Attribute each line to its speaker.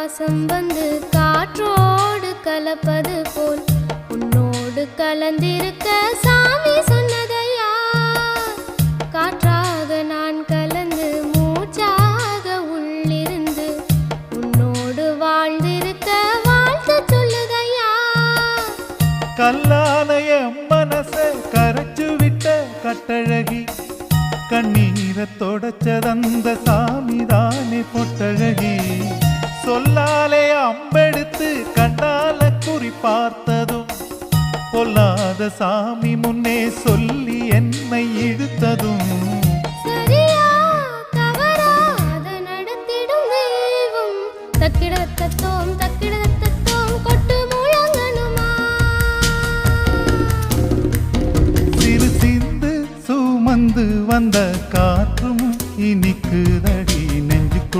Speaker 1: பாசம் வந்து காற்றோடு கலப்பது போல் உன்னோடு கலந்திருக்க சாமி சொன்னதையா. காற்றாக நான் கலந்து மூச்சாக உள்ளிருந்து உன்னோடு வாழ்ந்திருக்க வாழ்த்து சொல்லுதையா.
Speaker 2: கல்லாலய மனச கரைச்சு விட்ட கட்டழகி, கண்ணீரை தொடச்சதந்த சாமிதானே பொட்டழகி. சொல்லாலே அம்பெடுத்து கண்ணால குறி பார்த்ததும், பொல்லாத சாமி முன்னே சொல்லி என்னை இழுத்ததும்.
Speaker 1: சரியா தவறா அத நடத்திடும் தெய்வம். தக்கிடத்தத்தோம் தக்கிடத்தத்தோம் கொட்டு முழங்கணுமா.
Speaker 2: சிறு சிந்து சுமந்து வந்த கார்